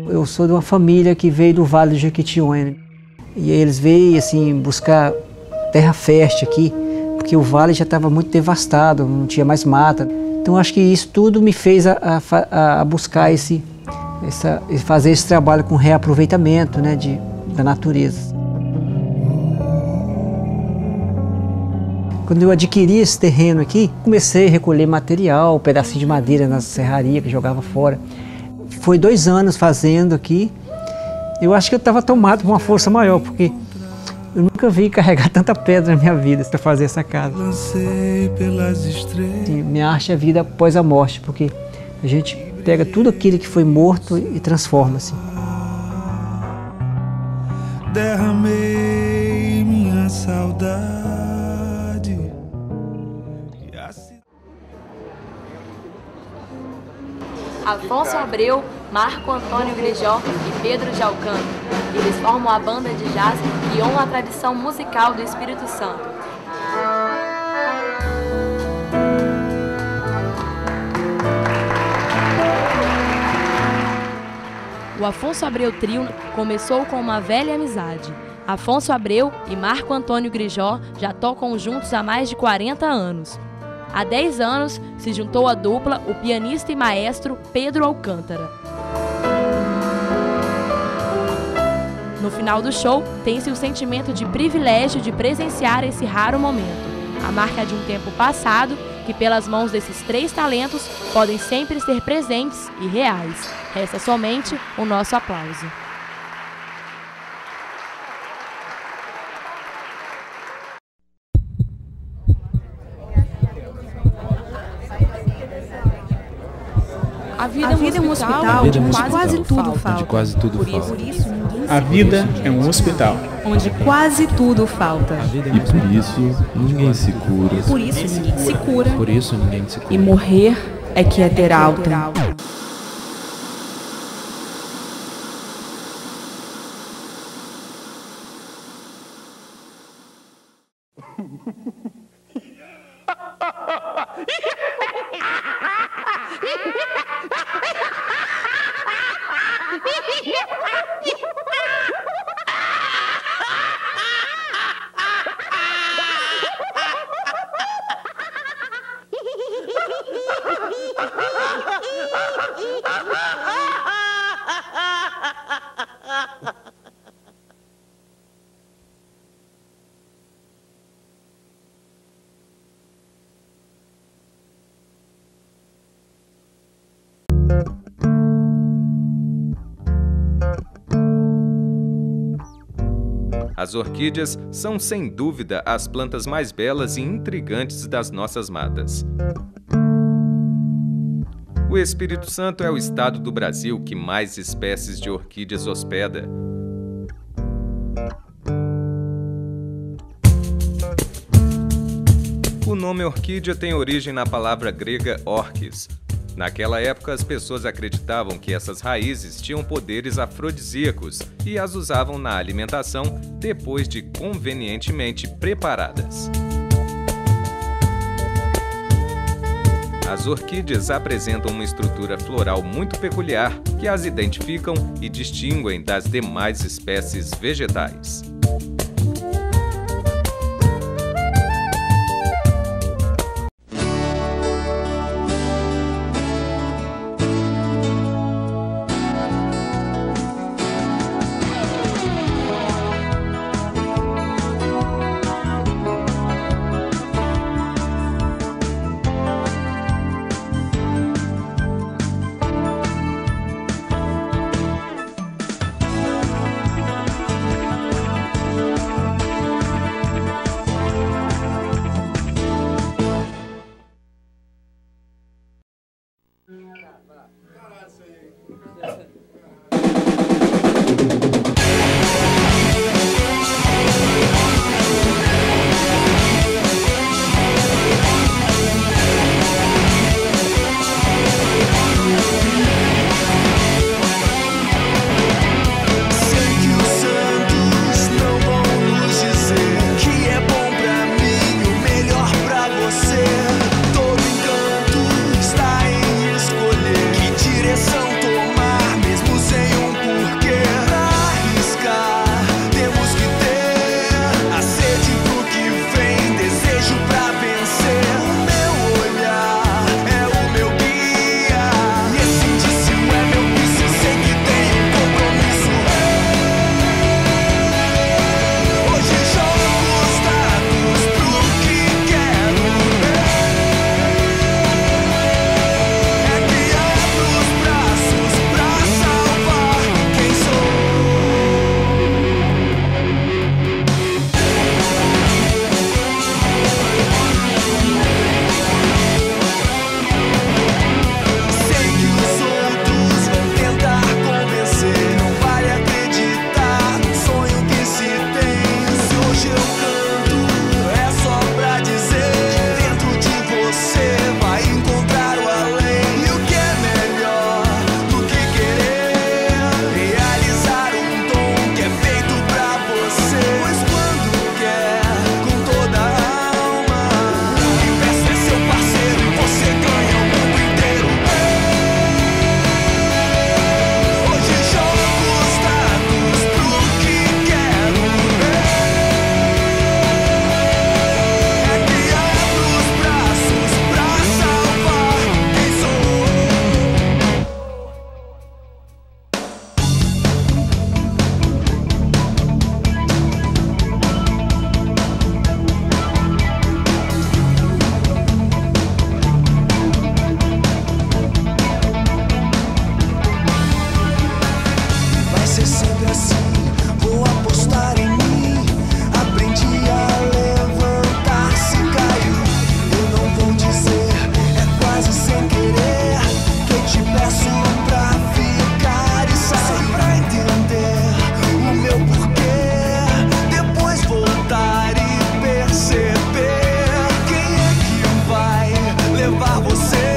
Eu sou de uma família que veio do Vale do Jequitinhonha, e eles veio assim buscar terra fértil aqui, porque o vale já estava muito devastado, não tinha mais mata. Então acho que isso tudo me fez a buscar fazer esse trabalho com reaproveitamento, né, da natureza. Quando eu adquiri esse terreno aqui, comecei a recolher material, pedacinho de madeira na serraria que jogava fora. Foi 2 anos fazendo aqui. Eu acho que eu estava tomado por uma força maior, porque eu nunca vi carregar tanta pedra na minha vida para fazer essa casa. Minha arte é a vida após a morte, porque a gente pega tudo aquilo que foi morto e transforma assim. Derramei minha saudade. Afonso Abreu, Marco Antônio Grejó e Pedro de Alcântara. Eles formam a banda de jazz que honra a tradição musical do Espírito Santo. O Afonso Abreu Trio começou com uma velha amizade. Afonso Abreu e Marco Antônio Grejó já tocam juntos há mais de 40 anos. Há 10 anos, se juntou à dupla o pianista e maestro Pedro Alcântara. No final do show, tem-se o sentimento de privilégio de presenciar esse raro momento, a marca de um tempo passado que, pelas mãos desses 3 talentos, podem sempre ser presentes e reais. Resta somente o nosso aplauso. A vida é um hospital onde quase tudo falta. A vida é um hospital onde quase tudo falta. E por isso ninguém se cura. Por isso ninguém se cura. Por isso ninguém se cura. E morrer é que é ter alta. As orquídeas são, sem dúvida, as plantas mais belas e intrigantes das nossas matas. O Espírito Santo é o estado do Brasil que mais espécies de orquídeas hospeda. O nome orquídea tem origem na palavra grega orquis. Naquela época, as pessoas acreditavam que essas raízes tinham poderes afrodisíacos e as usavam na alimentação depois de convenientemente preparadas. As orquídeas apresentam uma estrutura floral muito peculiar que as identificam e distinguem das demais espécies vegetais. assim, vou apostar em mim. Aprendi a levantar se caiu. Eu não vou dizer, é quase sem querer, que eu te peço pra ficar e sair. Só pra entender o meu porquê, depois voltar e perceber quem é que vai levar você.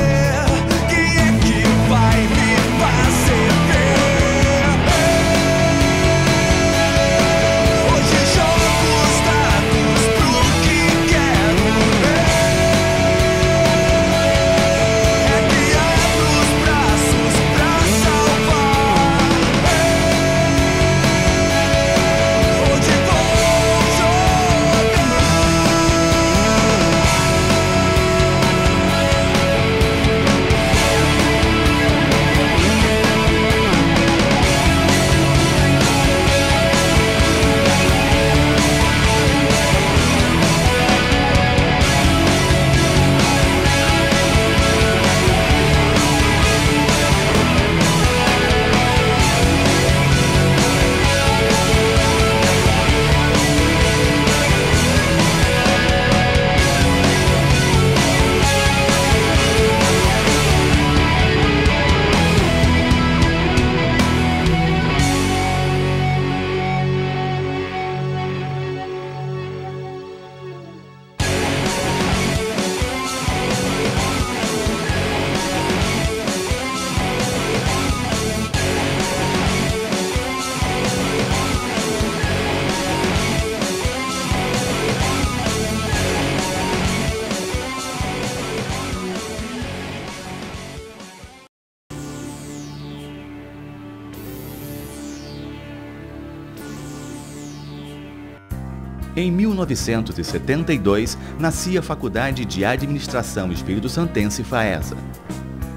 Em 1972, nascia a Faculdade de Administração Espírito-Santense FAESA.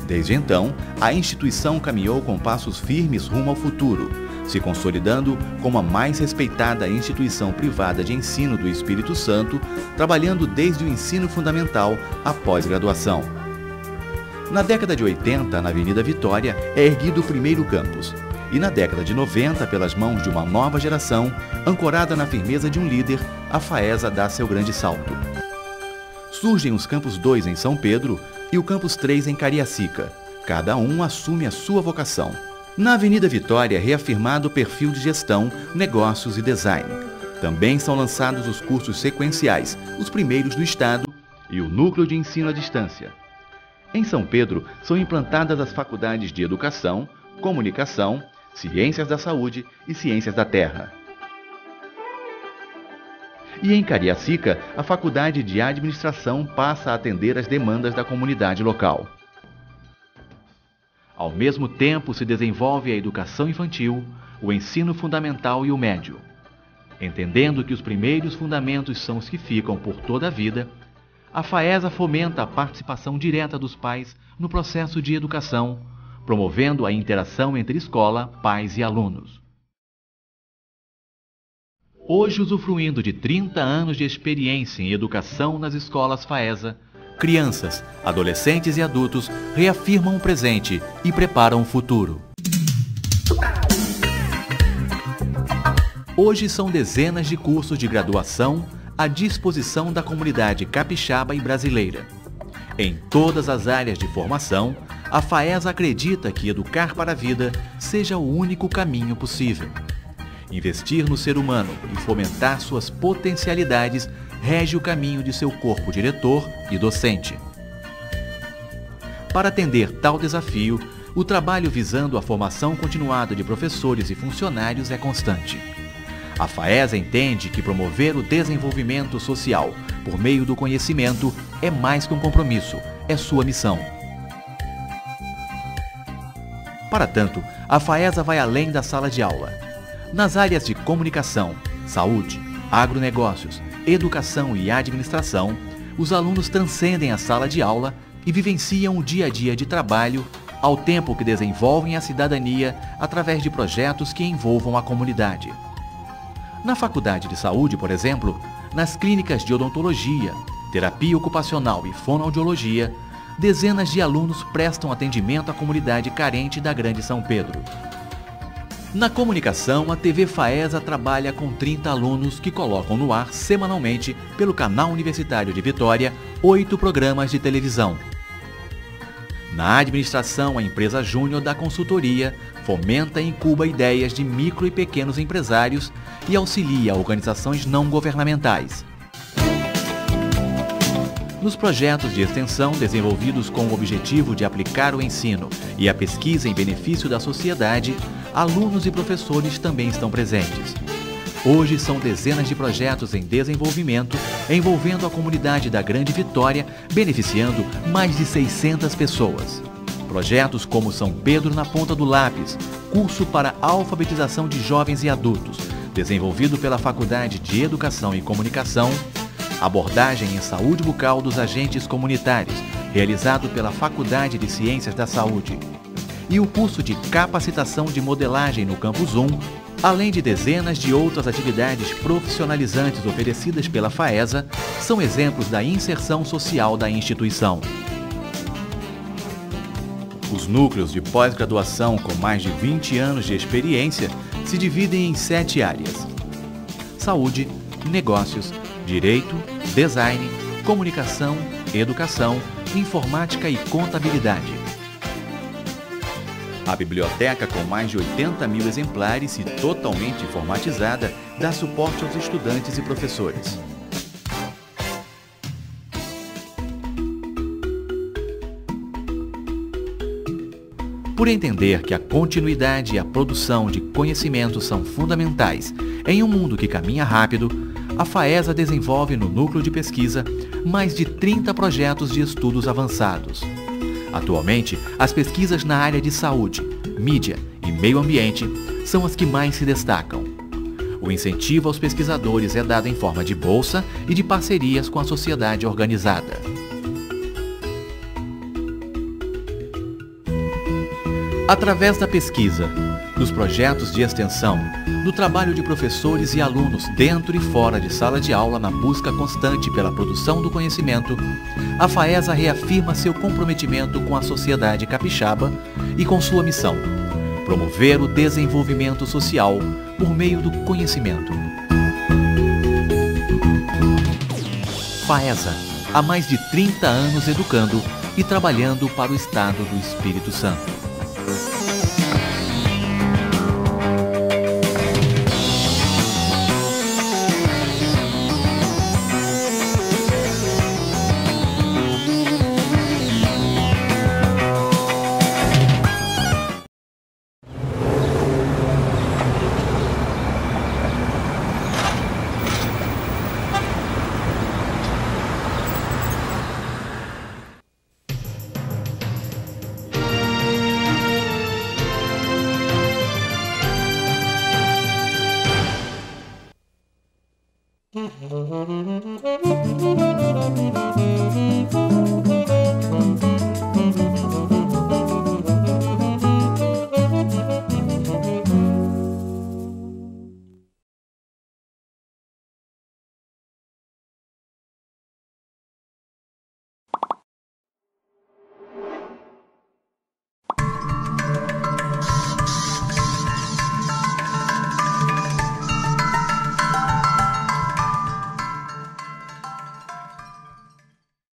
Desde então, a instituição caminhou com passos firmes rumo ao futuro, se consolidando como a mais respeitada instituição privada de ensino do Espírito Santo, trabalhando desde o ensino fundamental à pós-graduação. Na década de 80, na Avenida Vitória, é erguido o primeiro campus. E na década de 90, pelas mãos de uma nova geração, ancorada na firmeza de um líder, a FAESA dá seu grande salto. Surgem os campus 2 em São Pedro e o campus 3 em Cariacica. Cada um assume a sua vocação. Na Avenida Vitória é reafirmado o perfil de gestão, negócios e design. Também são lançados os cursos sequenciais, os primeiros do estado, e o núcleo de ensino à distância. Em São Pedro são implantadas as faculdades de Educação, Comunicação, Ciências da Saúde e Ciências da Terra. E em Cariacica, a Faculdade de Administração passa a atender as demandas da comunidade local. Ao mesmo tempo, se desenvolve a educação infantil, o ensino fundamental e o médio. Entendendo que os primeiros fundamentos são os que ficam por toda a vida, a FAESA fomenta a participação direta dos pais no processo de educação, promovendo a interação entre escola, pais e alunos. Hoje, usufruindo de 30 anos de experiência em educação nas escolas FAESA, crianças, adolescentes e adultos reafirmam o presente e preparam o futuro. Hoje são dezenas de cursos de graduação à disposição da comunidade capixaba e brasileira. Em todas as áreas de formação, a FAESA acredita que educar para a vida seja o único caminho possível. Investir no ser humano e fomentar suas potencialidades rege o caminho de seu corpo diretor e docente. Para atender tal desafio, o trabalho visando a formação continuada de professores e funcionários é constante. A FAESA entende que promover o desenvolvimento social por meio do conhecimento é mais que um compromisso, é sua missão. Para tanto, a FAESA vai além da sala de aula. Nas áreas de comunicação, saúde, agronegócios, educação e administração, os alunos transcendem a sala de aula e vivenciam o dia a dia de trabalho, ao tempo que desenvolvem a cidadania através de projetos que envolvam a comunidade. Na Faculdade de Saúde, por exemplo, nas clínicas de odontologia, terapia ocupacional e fonoaudiologia, dezenas de alunos prestam atendimento à comunidade carente da Grande São Pedro. Na comunicação, a TV Faesa trabalha com 30 alunos que colocam no ar semanalmente, pelo canal universitário de Vitória, 8 programas de televisão. Na administração, a empresa Júnior da consultoria fomenta e incuba ideias de micro e pequenos empresários e auxilia organizações não governamentais. Nos projetos de extensão desenvolvidos com o objetivo de aplicar o ensino e a pesquisa em benefício da sociedade, alunos e professores também estão presentes. Hoje são dezenas de projetos em desenvolvimento envolvendo a comunidade da Grande Vitória, beneficiando mais de 600 pessoas. Projetos como São Pedro na Ponta do Lápis, curso para alfabetização de jovens e adultos, desenvolvido pela Faculdade de Educação e Comunicação, abordagem em saúde bucal dos agentes comunitários, realizado pela Faculdade de Ciências da Saúde, e o curso de capacitação de modelagem no Campus 1, além de dezenas de outras atividades profissionalizantes oferecidas pela Faesa, são exemplos da inserção social da instituição. Os núcleos de pós-graduação com mais de 20 anos de experiência se dividem em 7 áreas: saúde, negócios, direito, design, comunicação, educação, informática e contabilidade. A biblioteca, com mais de 80 mil exemplares e totalmente informatizada, dá suporte aos estudantes e professores. Por entender que a continuidade e a produção de conhecimento são fundamentais em um mundo que caminha rápido, a Faesa desenvolve no núcleo de pesquisa mais de 30 projetos de estudos avançados. Atualmente, as pesquisas na área de saúde, mídia e meio ambiente são as que mais se destacam. O incentivo aos pesquisadores é dado em forma de bolsa e de parcerias com a sociedade organizada. Através da pesquisa, dos projetos de extensão, do trabalho de professores e alunos dentro e fora de sala de aula na busca constante pela produção do conhecimento, a Faesa reafirma seu comprometimento com a sociedade capixaba e com sua missão: promover o desenvolvimento social por meio do conhecimento. Faesa, há mais de 30 anos educando e trabalhando para o Estado do Espírito Santo.